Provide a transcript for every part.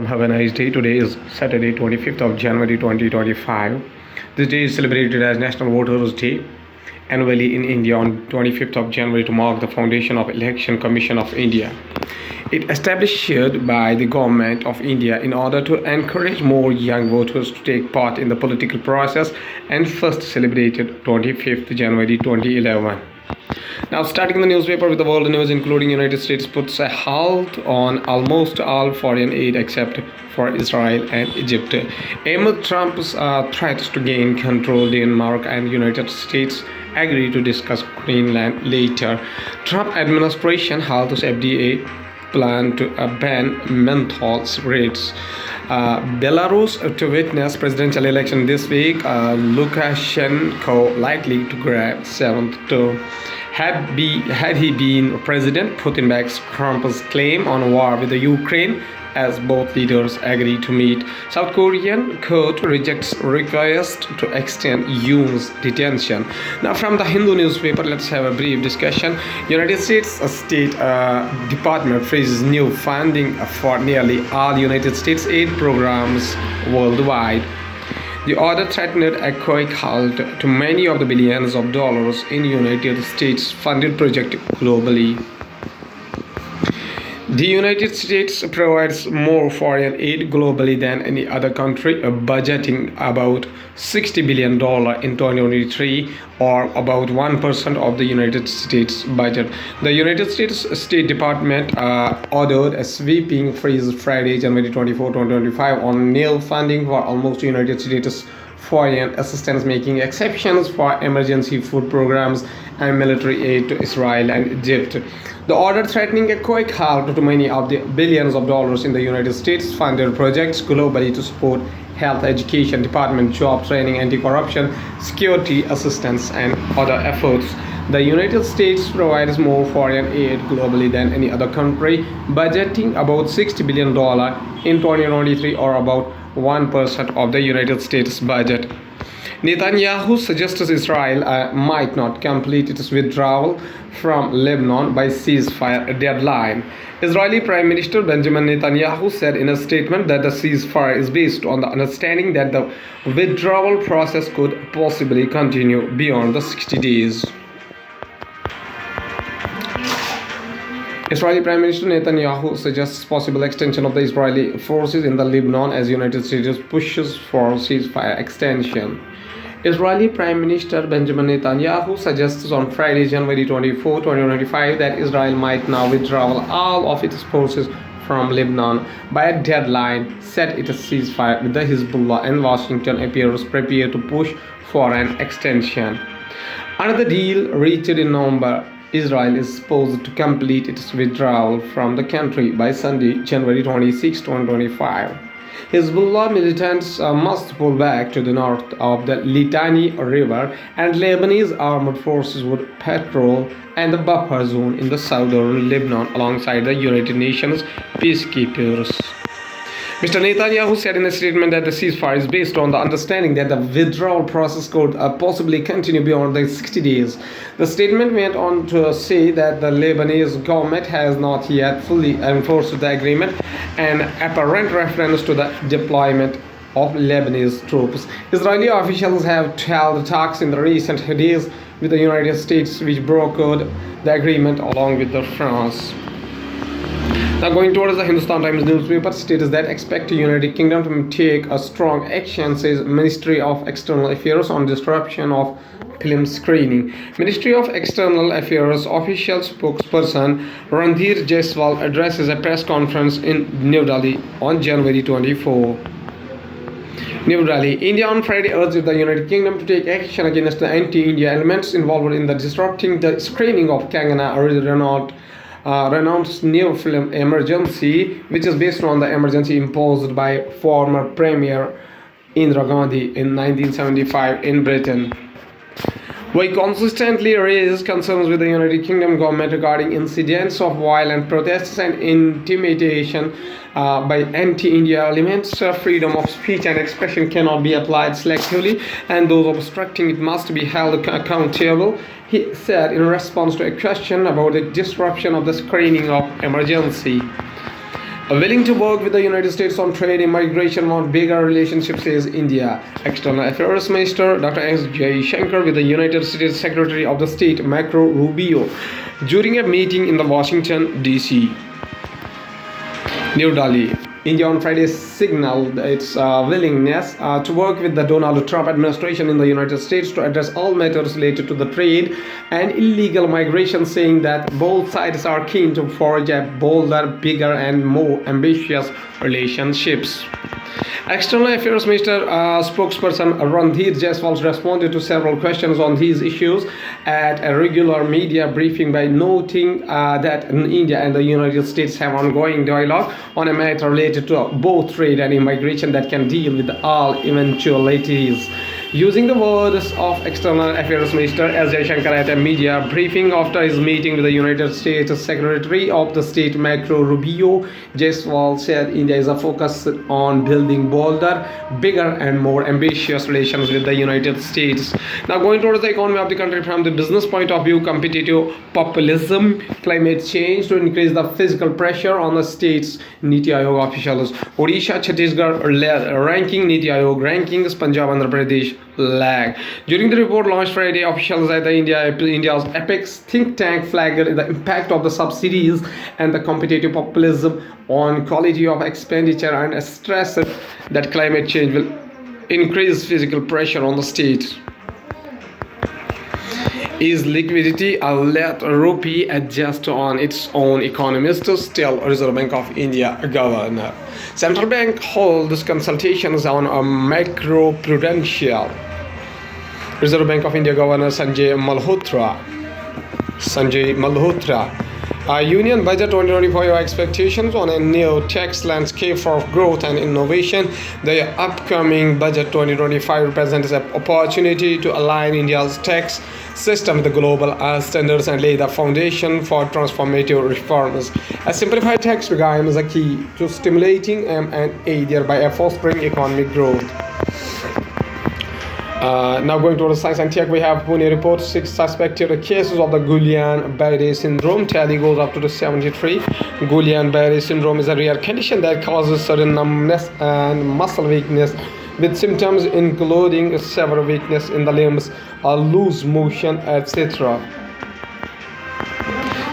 Have a nice day. Today is Saturday, 25th of January 2025. This day is celebrated as National Voters' Day annually in India on 25th of January to mark the foundation of Election Commission of India. It established by the government of India in order to encourage more young voters to take part in the political process and first celebrated 25th January 2011. Now, starting the newspaper with the world news, including United States puts a halt on almost all foreign aid except for Israel and Egypt. Amid Trump's threats to gain control, Denmark and United States agree to discuss Greenland later. Trump administration halts FDA plan to ban menthol cigarettes. Belarus to witness presidential election this week. Lukashenko likely to grab seventh term. Had he been president, Putin backs Trump's claim on war with the Ukraine as both leaders agree to meet. South Korean court rejects request to extend Yoon's detention. Now, from the Hindu newspaper, let's have a brief discussion. United States State Department freezes new funding for nearly all United States aid programs worldwide. The order threatened a quick halt to many of the billions of dollars in United States-funded projects globally. The United States provides more foreign aid globally than any other country, budgeting about $60 billion in 2023, or about 1% of the United States budget. The United States State Department ordered a sweeping freeze Friday, January 24, 2025, on nil funding for almost United States foreign assistance, making exceptions for emergency food programs and military aid to Israel and Egypt. The order threatening a quick halt to many of the billions of dollars in the United States funded projects globally to support health, education, department, job training, anti-corruption, security assistance, and other efforts. The United States provides more foreign aid globally than any other country, budgeting about $60 billion in 2023, or about 1% of the United States budget. Netanyahu suggests Israel might not complete its withdrawal from Lebanon by ceasefire deadline. Israeli Prime Minister Benjamin Netanyahu said in a statement that the ceasefire is based on the understanding that the withdrawal process could possibly continue beyond the 60 days. Israeli Prime Minister Netanyahu suggests possible extension of the Israeli forces in the Lebanon as United States pushes for ceasefire extension. Israeli Prime Minister Benjamin Netanyahu suggests on Friday, January 24, 2025, that Israel might now withdraw all of its forces from Lebanon by a deadline set it a ceasefire with the Hezbollah, and Washington appears prepared to push for an extension. Under the deal reached in November, Israel is supposed to complete its withdrawal from the country by Sunday, January 26, 2025. Hezbollah militants must pull back to the north of the Litani River, and Lebanese armed forces would patrol and the buffer zone in the southern Lebanon alongside the United Nations peacekeepers. Mr. Netanyahu said in a statement that the ceasefire is based on the understanding that the withdrawal process could possibly continue beyond the 60 days. The statement went on to say that the Lebanese government has not yet fully enforced the agreement, an apparent reference to the deployment of Lebanese troops. Israeli officials have held talks in the recent days with the United States, which brokered the agreement along with France. Now, going towards the Hindustan Times newspaper, states that expect the United Kingdom to take a strong action, says Ministry of External Affairs, on disruption of film screening. Ministry of External Affairs official spokesperson Randhir Jaiswal addresses a press conference in New Delhi on January 24. New Delhi, India on Friday urged the United Kingdom to take action against the anti-India elements involved in the disrupting the screening of Kangana Ranaut's new film Emergency, which is based on the emergency imposed by former Premier Indira Gandhi in 1975 in Britain. We consistently raise concerns with the United Kingdom government regarding incidents of violent protests and intimidation by anti-India elements. Freedom of speech and expression cannot be applied selectively, and those obstructing it must be held accountable, he said in response to a question about the disruption of the screening of Emergency. Willing to work with the United States on trade, immigration, on bigger relationships, says India. External Affairs Minister Dr. S. Shankar with the United States Secretary of the State Marco Rubio during a meeting in the Washington, D.C. New Delhi. India on Friday signaled its willingness to work with the Donald Trump administration in the United States to address all matters related to the trade and illegal migration, saying that both sides are keen to forge a bolder, bigger, and more ambitious relationships. External Affairs Minister spokesperson Randhir Jaiswal responded to several questions on these issues at a regular media briefing by noting that India and the United States have ongoing dialogue on a matter related to both trade and immigration that can deal with all eventualities. Using the words of External Affairs Minister S. Jaishankar at a media briefing after his meeting with the United States Secretary of the State Marco Rubio, Jaiswal said India is focused on building bolder, bigger, and more ambitious relations with the United States. Now, going towards the economy of the country from the business point of view, competitive populism, climate change to increase the physical pressure on the states, Niti Aayog officials. Odisha, Chhattisgarh ranking, Niti Aayog rankings, Punjab, Andhra Pradesh lag. During the report launched Friday, officials at the India's Apex think tank flagged the impact of the subsidies and the competitive populism on quality of expenditure and stressed that climate change will increase physical pressure on the state. Is liquidity a let rupee adjust on its own? Economists tell Reserve Bank of India governor. Central Bank holds consultations on a macro-prudential. Reserve Bank of India Governor Sanjay Malhotra. Union Budget 2024 expectations on a new tax landscape for growth and innovation. The upcoming Budget 2025 represents an opportunity to align India's tax system with the global standards and lay the foundation for transformative reforms. A simplified tax regime is a key to stimulating M&A, thereby fostering economic growth. Now going to the science and tech, we have Pune reports 6 suspected cases of the Guillain-Barré syndrome. Tally goes up to the 73. Guillain-Barré syndrome is a rare condition that causes sudden numbness and muscle weakness, with symptoms including severe weakness in the limbs, loose motion, etc.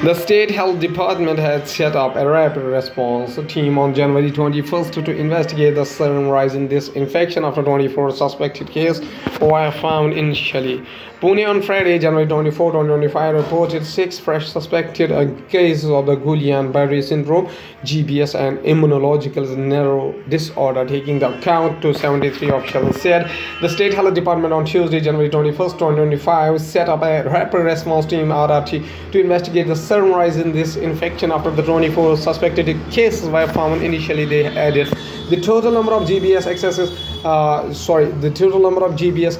The State Health Department had set up a rapid response team on January 21st to investigate the sudden rise in this infection after 24 suspected cases were found initially. Pune on Friday, January 24, 2025, reported 6 fresh suspected cases of the Guillain-Barré syndrome, GBS, and immunological narrow disorder, taking the count to 73, officials said. The State Health Department on Tuesday, January 21st, 2025, set up a rapid response team, RRT, to investigate the sudden rise in this infection after the 24 suspected cases were found initially. They added the total number of GBS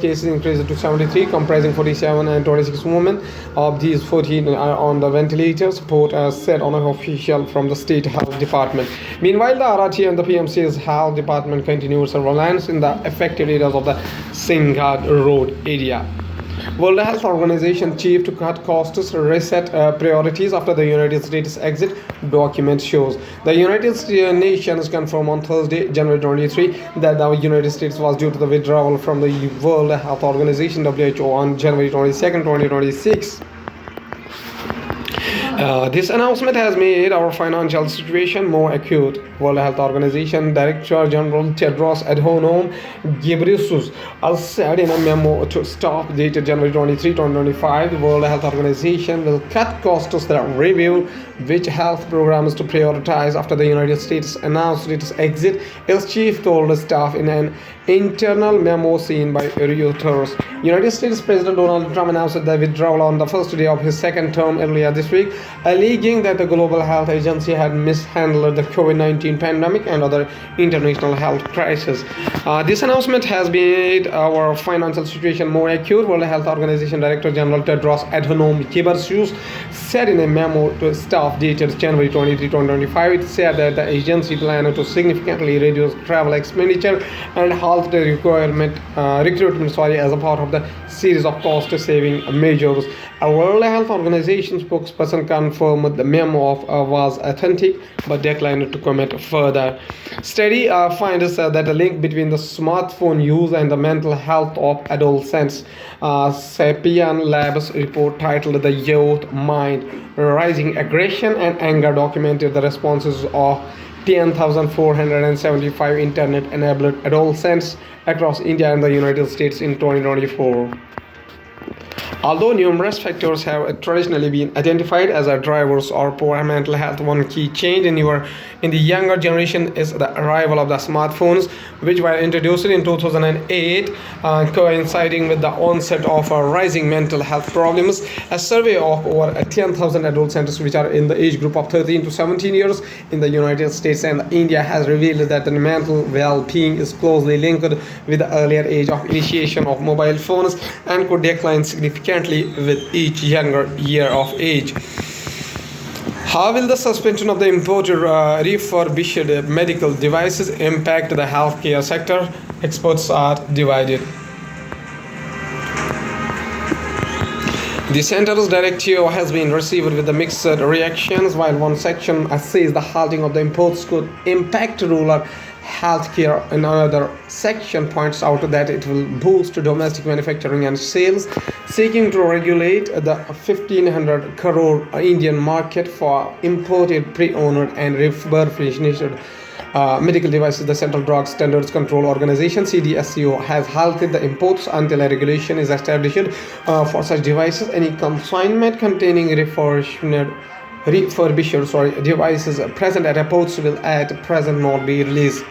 cases increased to 73, comprising 47 and 26 women. Of these, 14 are on the ventilator support, as said on an official from the State Health Department. Meanwhile, the RRT and the PMC's Health Department continued surveillance in the affected areas of the Singhad Road area. World Health Organization chief to cut costs, reset priorities after the United States exit, document shows. The United Nations confirmed on Thursday, January 23, that the United States was due to the withdrawal from the World Health Organization (WHO) on January 22, 2026. This announcement has made our financial situation more acute. World Health Organization Director General Tedros Adhanom Ghebreyesus said in a memo to staff dated January 23, 2025, the World Health Organization will cut costs that review which health programs to prioritize after the United States announced its exit. Its chief told the staff in an internal memo seen by Reuters. United States President Donald Trump announced the withdrawal on the first day of his second term earlier this week, alleging that the Global Health Agency had mishandled the COVID-19 pandemic and other international health crises. This announcement has made our financial situation more acute. World Health Organization Director General Tedros Adhanom Ghebreyesus said in a memo to staff dated January 23, 2025, it said that the agency planned to significantly reduce travel expenditure and halt the recruitment as a part of the series of cost-saving measures. A World Health Organization spokesperson confirmed the memo was authentic but declined to comment further. Study finds that the link between the smartphone use and the mental health of adolescents. Sapien Labs report titled "The Youth Mind: Rising Aggression and Anger" documented the responses of 10,475 internet-enabled adolescents across India and the United States in 2024. Although numerous factors have traditionally been identified as drivers of poor mental health, one key change in the younger generation is the arrival of the smartphones, which were introduced in 2008, coinciding with the onset of rising mental health problems. A survey of over 10,000 adolescents, which are in the age group of 13 to 17 years in the United States and India, has revealed that the mental well-being is closely linked with the earlier age of initiation of mobile phones and could decline significantly with each younger year of age. How will the suspension of the imported refurbished medical devices impact the healthcare sector? Experts are divided. The center's directive has been received with the mixed reactions. While one section says the halting of the imports could impact rural healthcare, another section points out that it will boost domestic manufacturing and sales, seeking to regulate the 1,500 crore Indian market for imported, pre-owned and refurbished medical devices. The Central Drug Standards Control Organization (CDSCO) has halted the imports until a regulation is established for such devices. Any consignment containing refurbished devices present at ports will at present not be released.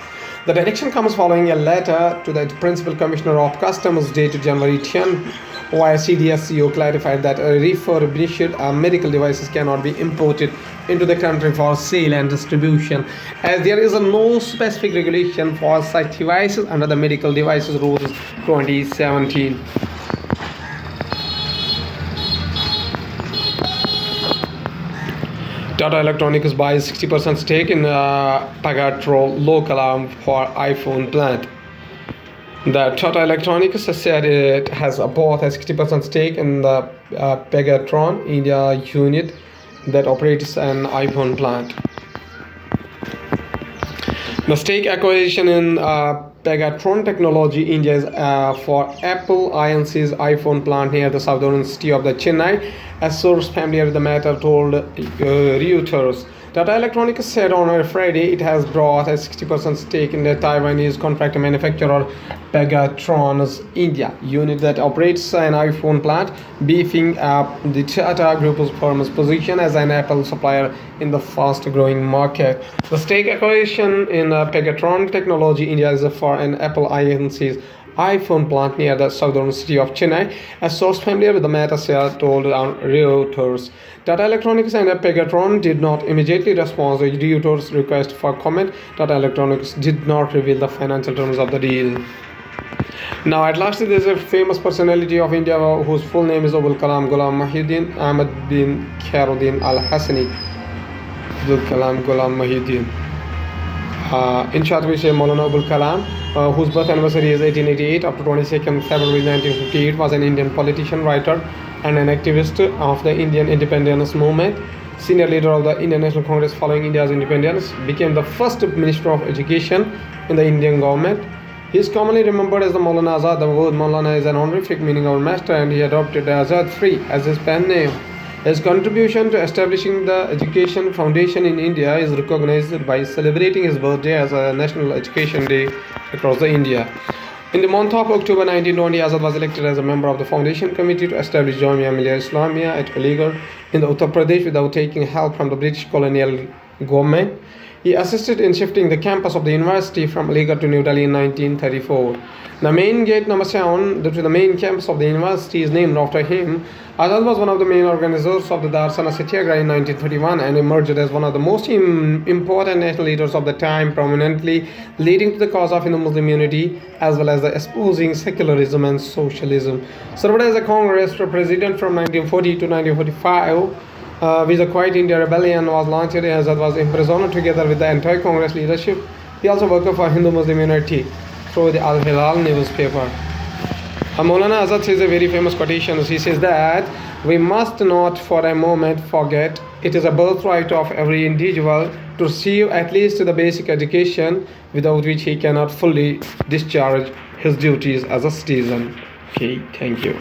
The direction comes following a letter to the Principal Commissioner of Customs dated January 10, while CDSCO clarified that refurbished medical devices cannot be imported into the country for sale and distribution, as there is no specific regulation for such devices under the Medical Devices Rules 2017. Tata Electronics buys 60% stake in Pegatron local arm for iPhone plant. The Tata Electronics said it has bought a 60% stake in the Pegatron India unit that operates an iPhone plant. The stake acquisition in Pegatron Technology India is for Apple Inc.'s iPhone plant near the southern city of the Chennai. A source familiar with the matter told Reuters. Tata Electronics said on Friday it has bought a 60% stake in the Taiwanese contract manufacturer Pegatron's India unit that operates an iPhone plant, beefing up the Tata Group's firm's position as an Apple supplier in the fast-growing market. The stake acquisition in Pegatron Technology India is for an Apple Inc.'s iPhone plant near the southern city of Chennai. A source familiar with the matter told Reuters. Tata Electronics and Pegatron did not immediately respond to Reuters' request for comment. Tata Electronics did not reveal the financial terms of the deal. Now, at last, there is a famous personality of India whose full name is Abul Kalam Ghulam Muhyiddin Ahmad bin Khairuddin Al Hassani. Abul Kalam Ghulam Muhyiddin. In short, we say Maulana Abul Kalam, whose birth anniversary is 1888, up to 22nd February 1958, was an Indian politician, writer, and an activist of the Indian independence movement. Senior leader of the Indian National Congress following India's independence, became the first Minister of Education in the Indian government. He is commonly remembered as the Maulana Azad. The word Maulana is an honorific meaning our master, and he adopted Azad Free as his pen name. His contribution to establishing the education foundation in India is recognized by celebrating his birthday as a National Education Day across the India. In the month of October 1920, Azad was elected as a member of the foundation committee to establish Jamia Millia Islamia at Aligarh in the Uttar Pradesh without taking help from the British colonial government. He assisted in shifting the campus of the university from Aligarh to New Delhi in 1934. The main gate number 7 to the main campus of the university is named after him. Azad was one of the main organizers of the Darsana Satyagraha in 1931 and emerged as one of the most important national leaders of the time, prominently leading to the cause of Hindu-Muslim unity as well as the exposing secularism and socialism. Served as a Congress president from 1940 to 1945, with the Quiet India Rebellion was launched, Azad was imprisoned together with the entire Congress leadership. He also worked for Hindu-Muslim unity through the Al-Hilal newspaper. Maulana Azad says a very famous quotation. He says that we must not for a moment forget It is a birthright of every individual to receive at least the basic education without which he cannot fully discharge his duties as a citizen. Okay, thank you.